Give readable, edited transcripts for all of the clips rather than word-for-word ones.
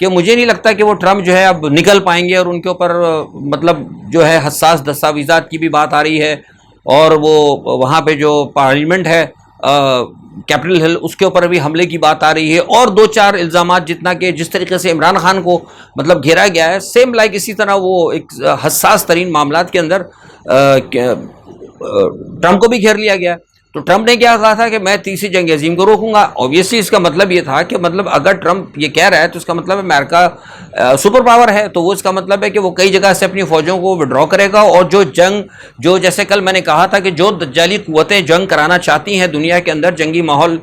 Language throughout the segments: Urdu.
کہ مجھے نہیں لگتا کہ وہ ٹرمپ جو ہے اب نکل پائیں گے، اور ان کے اوپر مطلب جو ہے حساس دستاویزات کی بھی بات آ رہی ہے، اور وہ وہاں پہ جو پارلیمنٹ ہے کیپٹل ہل، اس کے اوپر بھی حملے کی بات آ رہی ہے، اور دو چار الزامات جتنا کہ جس طریقے سے عمران خان کو مطلب گھیرا گیا ہے، سیم لائک اسی طرح وہ ایک حساس ترین معاملات کے اندر ٹرمپ کو بھی گھیر لیا گیا۔ تو ٹرمپ نے کیا کہا تھا کہ میں تیسری جنگ عظیم کو روکوں گا۔ اوبیسلی اس کا مطلب یہ تھا کہ مطلب اگر ٹرمپ یہ کہہ رہا ہے تو اس کا مطلب ہے امریکہ سپر پاور ہے، تو وہ اس کا مطلب ہے کہ وہ کئی جگہ سے اپنی فوجوں کو وڈرا کرے گا، اور جو جیسے کل میں نے کہا تھا کہ جو دجالی قوتیں جنگ کرانا چاہتی ہیں دنیا کے اندر، جنگی ماحول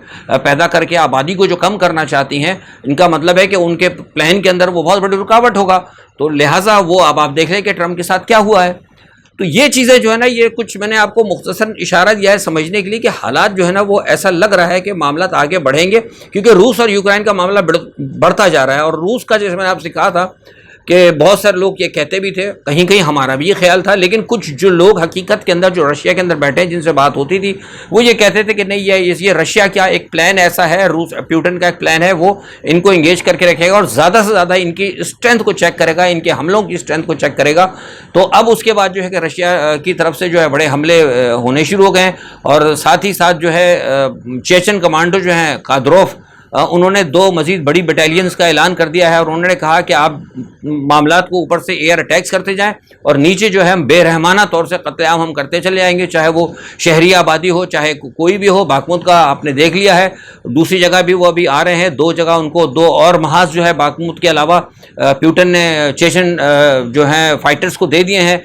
پیدا کر کے آبادی کو جو کم کرنا چاہتی ہیں، ان کا مطلب ہے کہ ان کے پلان کے اندر وہ بہت بڑی رکاوٹ ہوگا۔ تو لہٰذا وہ اب آپ دیکھ لیں کہ ٹرمپ کے ساتھ کیا ہوا ہے۔ تو یہ چیزیں جو ہے نا، یہ کچھ میں نے آپ کو مختصر اشارہ دیا ہے سمجھنے کے لیے کہ حالات جو ہے نا وہ ایسا لگ رہا ہے کہ معاملات آگے بڑھیں گے، کیونکہ روس اور یوکرائن کا معاملہ بڑھتا جا رہا ہے۔ اور روس کا جیسے میں نے آپ سے کہا تھا کہ بہت سارے لوگ یہ کہتے بھی تھے، کہیں کہیں ہمارا بھی یہ خیال تھا، لیکن کچھ جو لوگ حقیقت کے اندر جو رشیا کے اندر بیٹھے ہیں جن سے بات ہوتی تھی، وہ یہ کہتے تھے کہ نہیں، یہ رشیا کیا ایک پلان ایسا ہے، روس پیوٹن کا ایک پلان ہے، وہ ان کو انگیج کر کے رکھے گا اور زیادہ سے زیادہ ان کی اسٹرینتھ کو چیک کرے گا، ان کے حملوں کی اسٹرینتھ کو چیک کرے گا۔ تو اب اس کے بعد جو ہے کہ رشیا کی طرف سے جو ہے بڑے حملے ہونے شروع ہو گئے ہیں، اور ساتھ ہی ساتھ جو ہے چیچن کمانڈو جو ہیں قادروف، انہوں نے 2 مزید بڑی بٹالینز کا اعلان کر دیا ہے، اور انہوں نے کہا کہ آپ معاملات کو اوپر سے ایئر اٹیکس کرتے جائیں، اور نیچے جو ہے ہم بے رحمانہ طور سے قتل عام ہم کرتے چلے جائیں گے، چاہے وہ شہری آبادی ہو، چاہے کوئی بھی ہو۔ باکموت کا آپ نے دیکھ لیا ہے، دوسری جگہ بھی وہ ابھی آ رہے ہیں، 2 جگہ ان کو 2 اور محاذ جو ہے باکموت کے علاوہ پیوٹن نے چیچن جو ہیں فائٹرز کو دے دیے ہیں۔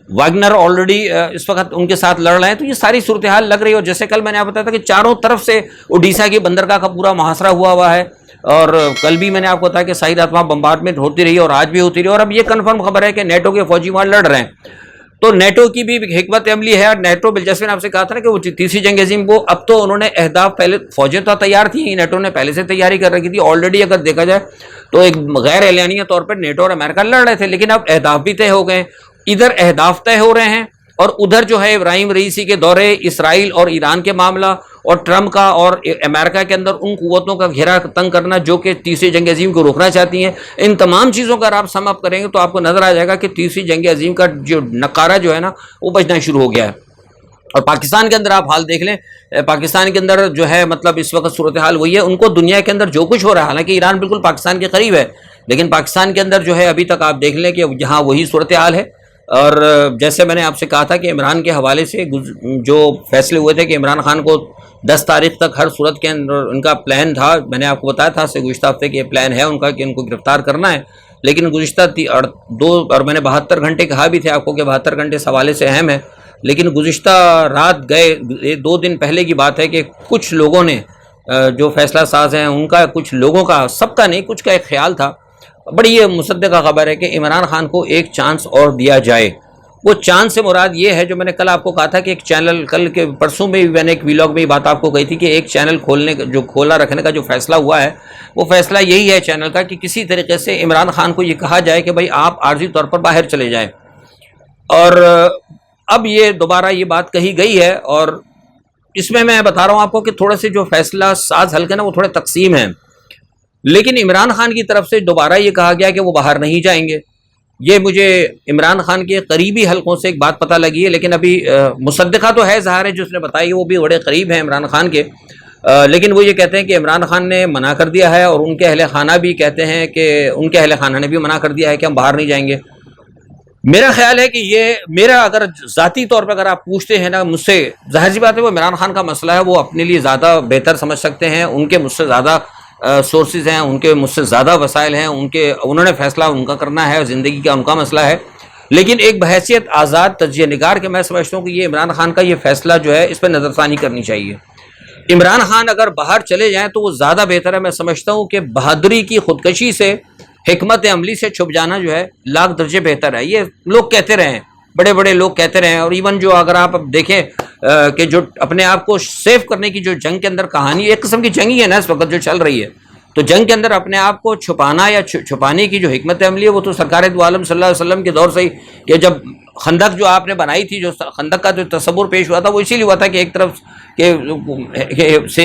واگنر آلریڈی اس وقت ان کے ساتھ لڑ رہے ہیں۔ تو یہ ساری صورتحال لگ رہی ہے، اور جیسے کل میں نے آپ بتایا تھا کہ چاروں طرف سے اڈیشہ کی بندرگاہ کا پورا محاصرہ ہوا ہے، اور کل بھی میں نے آپ کو بتایا کہ سعید رات وہاں بمبارڈمنٹ ہوتی رہی اور آج بھی ہوتی رہی، اور اب یہ کنفرم خبر ہے کہ نیٹو کے فوجی وہاں لڑ رہے ہیں۔ تو نیٹو کی بھی حکمت عملی ہے، اور نیٹو جیسے میں نے آپ سے کہا تھا نا کہ وہ تیسری جنگ عظیم کو اب تو انہوں نے اہداف پہلے، فوجیں تو تیار تھیں، نیٹو نے پہلے سے تیاری کر رکھی تھی آلریڈی، اگر دیکھا جائے تو ایک غیر اعلانیہ طور پر نیٹو اور امریکہ لڑ رہے تھے، لیکن اب اہداف بھی طے ہو گئے، ادھر اہداف طے ہو رہے ہیں، اور ادھر جو ہے ابراہیم رئیسی کے دورے، اسرائیل اور ایران کے معاملہ، اور ٹرمپ کا اور امریکہ کے اندر ان قوتوں کا گھیرا تنگ کرنا جو کہ تیسری جنگ عظیم کو روکنا چاہتی ہیں، ان تمام چیزوں کا اگر آپ سم اپ کریں گے تو آپ کو نظر آ جائے گا کہ تیسری جنگ عظیم کا جو نقارہ جو ہے نا وہ بجنا شروع ہو گیا ہے۔ اور پاکستان کے اندر آپ حال دیکھ لیں، پاکستان کے اندر جو ہے مطلب اس وقت صورتحال وہی ہے، ان کو دنیا کے اندر جو کچھ ہو رہا ہے، حالانکہ ایران بالکل پاکستان کے قریب ہے، لیکن پاکستان کے اندر جو ہے ابھی تک آپ دیکھ لیں کہ جہاں وہی صورتحال ہے۔ اور جیسے میں نے آپ سے کہا تھا کہ عمران کے حوالے سے جو فیصلے ہوئے تھے کہ عمران خان کو 10 تاریخ تک ہر صورت کے اندر ان کا پلان تھا، میں نے آپ کو بتایا تھا گزشتہ ہفتے کہ یہ پلان ہے ان کا کہ ان کو گرفتار کرنا ہے، لیکن گزشتہ 2 اور میں نے 72 گھنٹے کہا بھی تھے آپ کو کہ 72 گھنٹے اس حوالے سے اہم ہے، لیکن گزشتہ رات گئے 2 دن پہلے کی بات ہے کہ کچھ لوگوں نے جو فیصلہ ساز ہیں ان کا، کچھ لوگوں کا، سب کا نہیں، کچھ کا ایک خیال تھا، بڑی یہ مصدقہ خبر ہے کہ عمران خان کو ایک چانس اور دیا جائے۔ وہ چانس سے مراد یہ ہے جو میں نے کل آپ کو کہا تھا کہ ایک چینل، کل کے پرسوں میں بھی میں نے ایک ویلاگ میں یہ بات آپ کو کہی تھی کہ ایک چینل کھولا رکھنے کا جو فیصلہ ہوا ہے، وہ فیصلہ یہی ہے چینل کا کہ کسی طریقے سے عمران خان کو یہ کہا جائے کہ بھائی آپ عارضی طور پر باہر چلے جائیں۔ اور اب یہ دوبارہ یہ بات کہی گئی ہے، اور اس میں بتا رہا ہوں آپ کو کہ تھوڑے سے جو فیصلہ ساز حلقے نا وہ تھوڑے تقسیم ہیں، لیکن عمران خان کی طرف سے دوبارہ یہ کہا گیا کہ وہ باہر نہیں جائیں گے۔ یہ مجھے عمران خان کے قریبی حلقوں سے ایک بات پتہ لگی ہے، لیکن ابھی مصدقہ تو ہے ظاہر ہے جو اس نے بتائی، وہ بھی بڑے قریب ہیں عمران خان کے، لیکن وہ یہ کہتے ہیں کہ عمران خان نے منع کر دیا ہے، اور ان کے اہل خانہ بھی کہتے ہیں کہ ان کے اہل خانہ نے بھی منع کر دیا ہے کہ ہم باہر نہیں جائیں گے۔ میرا خیال ہے کہ یہ میرا اگر ذاتی طور پہ اگر آپ پوچھتے ہیں نا مجھ سے، ظاہر سی بات ہے وہ عمران خان کا مسئلہ ہے، وہ اپنے لیے زیادہ بہتر سمجھ سکتے ہیں، ان کے مجھ سے زیادہ سورسز ہیں، ان کے مجھ سے زیادہ وسائل ہیں، انہوں نے فیصلہ ان کا کرنا ہے، زندگی کا ان کا مسئلہ ہے، لیکن ایک بحیثیت آزاد تجزیہ نگار کے میں سمجھتا ہوں کہ یہ عمران خان کا یہ فیصلہ جو ہے اس پہ نظر ثانی کرنی چاہیے۔ عمران خان اگر باہر چلے جائیں تو وہ زیادہ بہتر ہے، میں سمجھتا ہوں کہ بہادری کی خودکشی سے، حکمت عملی سے چھپ جانا جو ہے لاکھ درجے بہتر ہے۔ یہ لوگ کہتے رہے ہیں، بڑے بڑے لوگ کہتے رہے ہیں، اور ایون جو اگر آپ اب دیکھیں کہ جو اپنے آپ کو سیف کرنے کی جو جنگ کے اندر کہانی، ایک قسم کی جنگ ہی ہے نا اس وقت جو چل رہی ہے، تو جنگ کے اندر اپنے آپ کو چھپانا یا چھپانے کی جو حکمت عملی ہے وہ تو سرکار دو عالم صلی اللہ علیہ وسلم کے دور سے ہی، کہ جب خندق جو آپ نے بنائی تھی، جو خندق کا جو تصور پیش ہوا تھا وہ اسی لیے ہوا تھا کہ ایک طرف کہ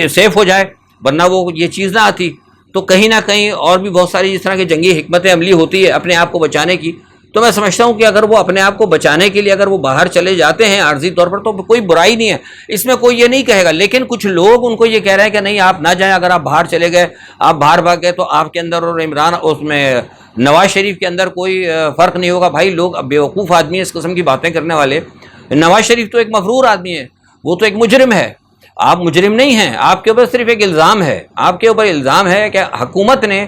سیف ہو جائے، ورنہ وہ یہ چیز نہ آتی۔ تو کہیں نہ کہیں اور بھی بہت ساری اس طرح کی جنگی حکمت عملی ہوتی ہے اپنے آپ کو بچانے کی. تو میں سمجھتا ہوں کہ اگر وہ اپنے آپ کو بچانے کے لیے اگر وہ باہر چلے جاتے ہیں عارضی طور پر تو کوئی برائی نہیں ہے, اس میں کوئی یہ نہیں کہے گا. لیکن کچھ لوگ ان کو یہ کہہ رہے ہیں کہ نہیں آپ نہ جائیں, اگر آپ باہر چلے گئے, آپ باہر بھاگ گئے تو آپ کے اندر اور عمران اس میں نواز شریف کے اندر کوئی فرق نہیں ہوگا. بھائی لوگ بیوقوف آدمی ہیں اس قسم کی باتیں کرنے والے. نواز شریف تو ایک مغرور آدمی ہے, وہ تو ایک مجرم ہے. آپ مجرم نہیں ہیں, آپ کے اوپر صرف ایک الزام ہے, آپ کے اوپر الزام ہے کہ حکومت نے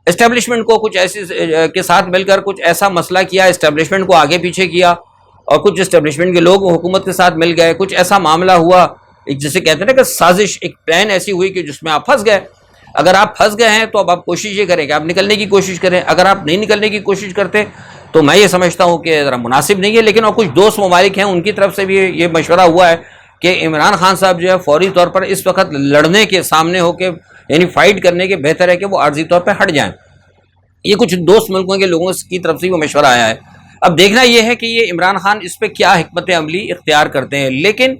اسٹیبلشمنٹ کو کچھ ایسے کے ساتھ مل کر کچھ ایسا مسئلہ کیا, اسٹیبلشمنٹ کو آگے پیچھے کیا, اور کچھ اسٹیبلشمنٹ کے لوگ حکومت کے ساتھ مل گئے, کچھ ایسا معاملہ ہوا جسے کہتے ہیں نا کہ سازش, ایک پلان ایسی ہوئی کہ جس میں آپ پھنس گئے. اگر آپ پھنس گئے ہیں تو اب آپ کوشش یہ کریں کہ آپ نکلنے کی کوشش کریں. اگر آپ نہیں نکلنے کی کوشش کرتے تو میں یہ سمجھتا ہوں کہ ذرا مناسب نہیں ہے. لیکن اور کچھ دوست ممالک ہیں ان کی طرف سے بھی یہ مشورہ ہوا ہے کہ عمران خان صاحب جو ہے فوری طور پر اس وقت لڑنے کے سامنے ہو کے یعنی فائٹ کرنے کے بہتر ہے کہ وہ عارضی طور پہ ہٹ جائیں. یہ کچھ دوست ملکوں کے لوگوں کی طرف سے وہ مشورہ آیا ہے. اب دیکھنا یہ ہے کہ یہ عمران خان اس پہ کیا حکمت عملی اختیار کرتے ہیں. لیکن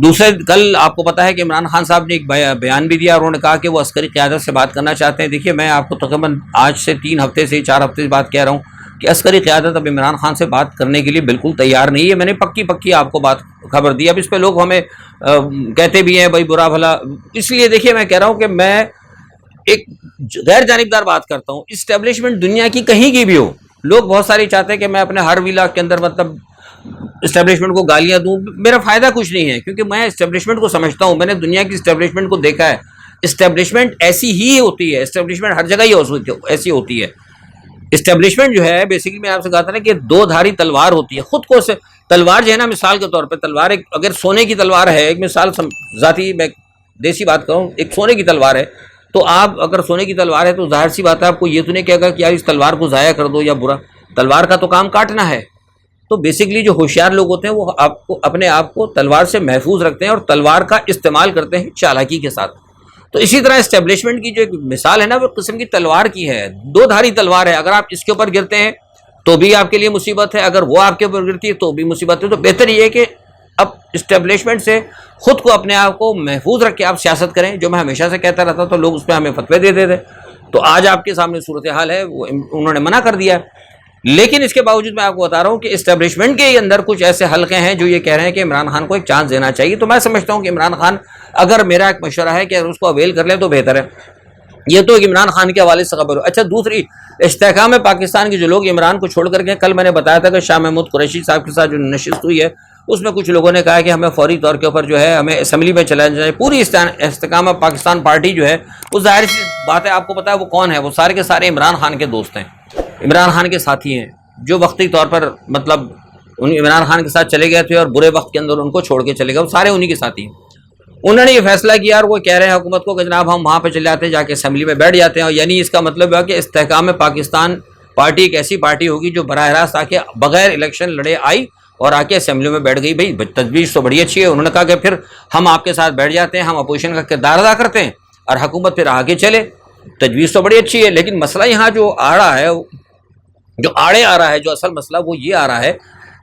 دوسرے کل آپ کو پتا ہے کہ عمران خان صاحب نے ایک بیان بھی دیا اور انہوں نے کہا کہ وہ عسکری قیادت سے بات کرنا چاہتے ہیں. دیکھیے میں آپ کو تقریباً آج سے 3 ہفتے سے 4 ہفتے سے بات کہہ رہا ہوں کہ عسکری قیادت اب عمران خان سے بات کرنے کے لیے بالکل تیار نہیں ہے. میں نے پکی آپ کو بات خبر دی. اب اس پہ لوگ ہمیں کہتے بھی ہیں بھائی برا بھلا, اس لیے دیکھیے میں کہہ رہا ہوں کہ میں ایک غیر جانبدار بات کرتا ہوں. اسٹیبلشمنٹ دنیا کی کہیں کی بھی ہو, لوگ بہت ساری چاہتے ہیں کہ میں اپنے ہر ویلا کے اندر مطلب اسٹیبلشمنٹ کو گالیاں دوں. میرا فائدہ کچھ نہیں ہے کیونکہ میں اسٹیبلشمنٹ کو سمجھتا ہوں, میں نے دنیا کی اسٹیبلشمنٹ کو دیکھا ہے. اسٹیبلشمنٹ ایسی ہی ہوتی ہے, اسٹیبلشمنٹ ہر جگہ ہی ایسی ہوتی ہے. اسٹیبلشمنٹ جو ہے بیسیکلی میں آپ سے کہا تھا نا کہ 2 دھاری تلوار ہوتی ہے. خود کو تلوار جو ہے نا, مثال کے طور پہ تلوار ایک اگر سونے کی تلوار ہے, ایک مثال ذاتی میں دیسی بات کروں, ایک سونے کی تلوار ہے, تو آپ اگر سونے کی تلوار ہے تو ظاہر سی بات ہے آپ کو یہ تو نہیں کہے گا کہ یار اس تلوار کو ضائع کر دو یا برا. تلوار کا تو کام کاٹنا ہے. تو بیسیکلی جو ہوشیار لوگ ہوتے ہیں وہ آپ کو اپنے آپ کو تلوار سے محفوظ رکھتے ہیں اور تلوار کا استعمال کرتے ہیں چالاکی کے ساتھ. تو اسی طرح اسٹیبلشمنٹ کی جو ایک مثال ہے نا وہ قسم کی تلوار کی ہے, 2 دھاری تلوار ہے. اگر آپ اس کے اوپر گرتے ہیں تو بھی آپ کے لیے مصیبت ہے, اگر وہ آپ کے اوپر گرتی ہے تو بھی مصیبت ہے. تو بہتر یہ ہے کہ اب اسٹیبلشمنٹ سے خود کو اپنے آپ کو محفوظ رکھ کے آپ سیاست کریں, جو میں ہمیشہ سے کہتا رہتا تو لوگ اس پہ ہمیں فتوے دیتے تھے. تو آج آپ کے سامنے صورتحال ہے, وہ انہوں نے منع کر دیا ہے. لیکن اس کے باوجود میں آپ کو بتا رہا ہوں کہ اسٹیبلشمنٹ کے اندر کچھ ایسے حلقے ہیں جو یہ کہہ رہے ہیں کہ عمران خان کو ایک چانس دینا چاہیے. تو میں سمجھتا ہوں کہ عمران خان, اگر میرا ایک مشورہ ہے کہ اس کو اویل کر لیں تو بہتر ہے. یہ تو عمران خان کے حوالے سے خبر ہو. اچھا, دوسری استحکام پاکستان کے جو لوگ عمران کو چھوڑ کر کے, کل میں نے بتایا تھا کہ شاہ محمود قریشی صاحب کے ساتھ جو نشست ہوئی ہے اس میں کچھ لوگوں نے کہا کہ ہمیں فوری طور کے اوپر جو ہے ہمیں اسمبلی میں چلا جائے. پوری استحکام پاکستان پارٹی جو ہے وہ ظاہر سی بات ہے, آپ کو پتا ہے وہ کون ہے, وہ سارے کے سارے عمران خان کے دوست ہیں, عمران خان کے ساتھی ہیں, جو وقتی طور پر مطلب عمران خان کے ساتھ چلے گئے تھے اور برے وقت کے اندر ان کو چھوڑ کے چلے گئے, وہ سارے انہی کے ساتھی ہیں. انہوں نے یہ فیصلہ کیا اور وہ کہہ رہے ہیں حکومت کو کہ جناب ہم وہاں پہ چلے جاتے ہیں, جا کے اسمبلی میں بیٹھ جاتے ہیں. اور یعنی اس کا مطلب ہے کہ استحکام پاکستان پارٹی ایک ایسی پارٹی ہوگی جو براہ راست آ کے بغیر الیکشن لڑے آئی اور آ کے اسمبلی میں بیٹھ گئی. بھائی تجویز تو بڑی اچھی ہے. انہوں نے کہا کہ پھر ہم آپ کے ساتھ بیٹھ جاتے ہیں, ہم اپوزیشن کا کردار ادا کرتے ہیں اور حکومت پھر آگے چلے. تجویز تو بڑی اچھی ہے, لیکن مسئلہ یہاں جو آ رہا ہے, جو آڑے آ رہا ہے, جو اصل مسئلہ وہ یہ آ رہا ہے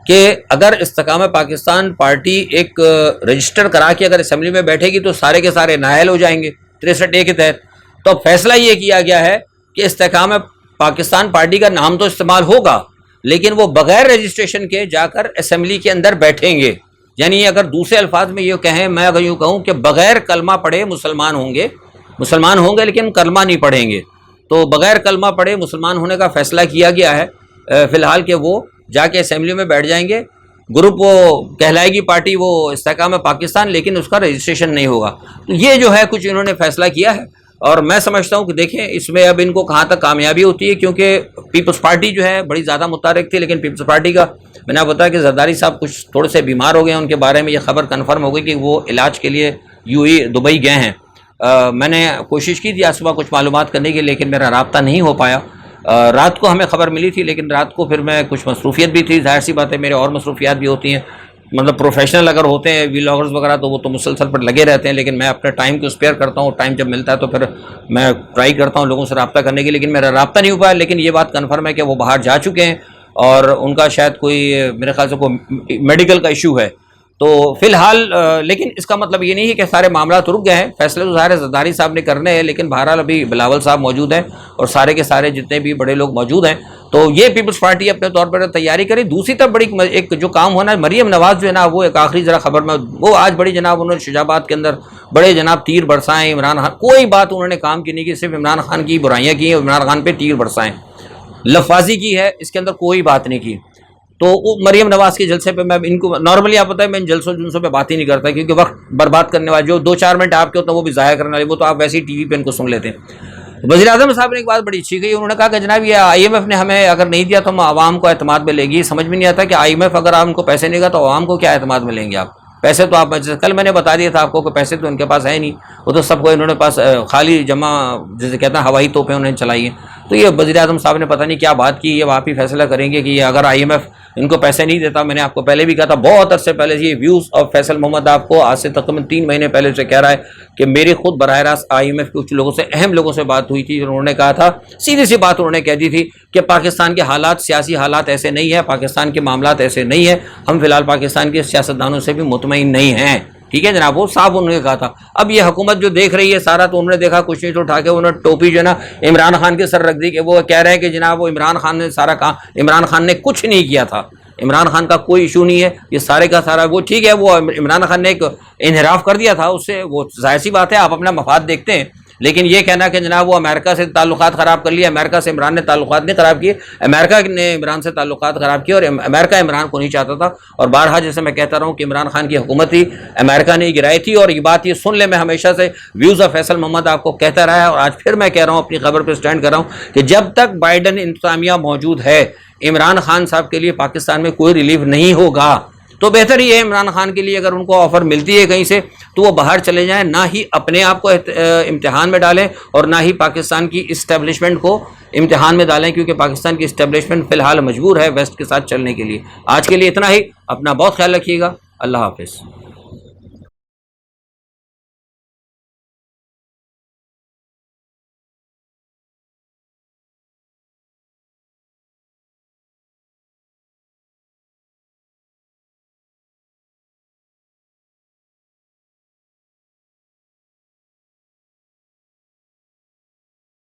کہ اگر استحکام پاکستان پارٹی ایک رجسٹر کرا کے اگر اسمبلی میں بیٹھے گی تو سارے کے سارے نااہل ہو جائیں گے 63A کے تحت. تو اب فیصلہ یہ کیا گیا ہے کہ استحکام پاکستان پارٹی کا نام تو استعمال ہوگا لیکن وہ بغیر رجسٹریشن کے جا کر اسمبلی کے اندر بیٹھیں گے. یعنی اگر دوسرے الفاظ میں یہ کہیں, میں اگر یوں کہوں کہ بغیر کلمہ پڑھے مسلمان ہوں گے لیکن کلمہ نہیں پڑھیں گے. تو بغیر کلمہ پڑھے مسلمان ہونے کا فیصلہ کیا گیا ہے فی الحال کہ وہ جا کے اسمبلی میں بیٹھ جائیں گے. گروپ وہ کہلائے گی پارٹی وہ استحکام پاکستان, لیکن اس کا رجسٹریشن نہیں ہوگا. تو یہ جو ہے کچھ انہوں نے فیصلہ کیا ہے اور میں سمجھتا ہوں کہ دیکھیں اس میں اب ان کو کہاں تک کامیابی ہوتی ہے, کیونکہ پیپلز پارٹی جو ہے بڑی زیادہ متحرک تھی, لیکن پیپلز پارٹی کا میں نے آپ بتایا کہ زرداری صاحب کچھ تھوڑے سے بیمار ہو گئے ہیں, ان کے بارے میں یہ خبر کنفرم ہو گئی کہ وہ علاج کے لیے دبئی گئے ہیں. میں نے کوشش کی تھی آج صبح کچھ معلومات کرنے کی, لیکن میرا رابطہ نہیں ہو پایا. رات کو ہمیں خبر ملی تھی, لیکن رات کو پھر میں کچھ مصروفیت بھی تھی, ظاہر سی بات ہے میرے اور مصروفیات بھی ہوتی ہیں. مطلب پروفیشنل اگر ہوتے ہیں ویلاگرز وغیرہ تو وہ تو مسلسل پر لگے رہتے ہیں, لیکن میں اپنے ٹائم کو اسپیئر کرتا ہوں. ٹائم جب ملتا ہے تو پھر میں ٹرائی کرتا ہوں لوگوں سے رابطہ کرنے کی, لیکن میرا رابطہ نہیں ہو پایا. لیکن یہ بات کنفرم ہے کہ وہ باہر جا چکے ہیں اور ان کا شاید کوئی میرے خیال سے کوئی میڈیکل کا ایشو ہے. تو فی الحال لیکن اس کا مطلب یہ نہیں ہے کہ سارے معاملات رک گئے ہیں. فیصلے تو ظاہر زرداری صاحب نے کرنے ہیں, لیکن بہرحال ابھی بلاول صاحب موجود ہیں اور سارے کے سارے جتنے بھی بڑے لوگ موجود ہیں, تو یہ پیپلز پارٹی اپنے طور پر تیاری کرے. دوسری طرف بڑی ایک جو کام ہونا ہے, مریم نواز جو ہے نا, وہ ایک آخری ذرا خبر میں, وہ آج بڑی جناب انہوں نے شجاباد کے اندر بڑے جناب تیر برسائیں عمران خان, کوئی بات انہوں نے کام کی نہیں کی, صرف عمران خان کی برائیاں کی ہیں, عمران خان پہ تیر برسائیں, لفاظی کی ہے, اس کے اندر کوئی بات نہیں کی. تو مریم نواز کے جلسے پہ میں ان کو نارملی آپ پتہ ہے میں ان جلسوں پہ بات ہی نہیں کرتا, کیونکہ وقت برباد کرنے والے جو 2-4 منٹ آپ کے ہوتے ہیں وہ بھی ضائع کرنے والے, وہ تو آپ ویسے ہی ٹی وی پہ ان کو سن لیتے ہیں. وزیر اعظم صاحب نے ایک بات بڑی اچھی کہی, انہوں نے کہا کہ جناب یہ IMF نے ہمیں اگر نہیں دیا تو ہم عوام کو اعتماد میں لے گی. سمجھ میں نہیں آتا کہ IMF اگر آپ ان کو پیسے نہیں گا تو عوام کو کیا اعتماد میں لیں گے آپ. پیسے تو آپ, کل میں نے بتا دیا تھا آپ کو کہ پیسے تو ان کے پاس ہے نہیں, وہ تو سب کو انہوں نے پاس خالی جمع جیسے کہتے ہیں ہوائی توپیں انہوں نے چلائی ہیں. تو یہ وزیر اعظم صاحب نے پتہ نہیں کیا بات کی, یہ آپ ہی فیصلہ کریں گے کہ یہ اگر IMF ان کو پیسے نہیں دیتا. میں نے آپ کو پہلے بھی کہا تھا, بہت عرصے پہلے, یہ ویوز آف فیصل محمد آپ کو آج سے تقریباً 3 مہینے پہلے سے کہہ رہا ہے کہ میری خود براہ راست IMF کے کچھ لوگوں سے, اہم لوگوں سے بات ہوئی تھی, انہوں نے کہا تھا سیدھی سی بات, انہوں نے کہہ دی تھی کہ پاکستان کے حالات, سیاسی حالات ایسے نہیں ہیں, پاکستان کے معاملات ایسے نہیں ہیں, ہم فی الحال پاکستان کے سیاستدانوں سے بھی مطمئن نہیں ہیں. ٹھیک ہے جناب, وہ صاحب انہوں نے کہا تھا. اب یہ حکومت جو دیکھ رہی ہے سارا, تو انہوں نے دیکھا کچھ نہیں تو اٹھا کے انہوں نے ٹوپی جو ہے نا عمران خان کے سر رکھ دی, کہ وہ کہہ رہے ہیں کہ جناب وہ عمران خان نے سارا کام, عمران خان نے کچھ نہیں کیا تھا, عمران خان کا کوئی ایشو نہیں ہے, یہ سارے کا سارا وہ ٹھیک ہے, وہ عمران خان نے ایک انحراف کر دیا تھا, اس سے وہ ظاہر سی بات ہے آپ اپنا مفاد دیکھتے ہیں. لیکن یہ کہنا کہ جناب وہ امریکہ سے تعلقات خراب کر لیے, امریکہ سے عمران نے تعلقات نہیں خراب کیے, امریکہ نے عمران سے تعلقات خراب کیے, اور امریکہ عمران کو نہیں چاہتا تھا. اور بارہا جیسے میں کہتا رہا ہوں کہ عمران خان کی حکومت ہی امریکہ نے گرائی تھی. اور یہ بات یہ سن لیں, میں ہمیشہ سے ویوز آف فیصل محمد آپ کو کہتا رہا ہے, اور آج پھر میں کہہ رہا ہوں, اپنی خبر پہ سٹینڈ کر رہا ہوں کہ جب تک بائیڈن انتظامیہ موجود ہے, عمران خان صاحب کے لیے پاکستان میں کوئی ریلیف نہیں ہوگا. تو بہتر یہ ہے عمران خان کے لیے اگر ان کو آفر ملتی ہے کہیں سے تو وہ باہر چلے جائیں, نہ ہی اپنے آپ کو امتحان میں ڈالیں اور نہ ہی پاکستان کی اسٹیبلشمنٹ کو امتحان میں ڈالیں, کیونکہ پاکستان کی اسٹیبلشمنٹ فی الحال مجبور ہے ویسٹ کے ساتھ چلنے کے لیے. آج کے لیے اتنا ہی, اپنا بہت خیال رکھیے گا, اللہ حافظ.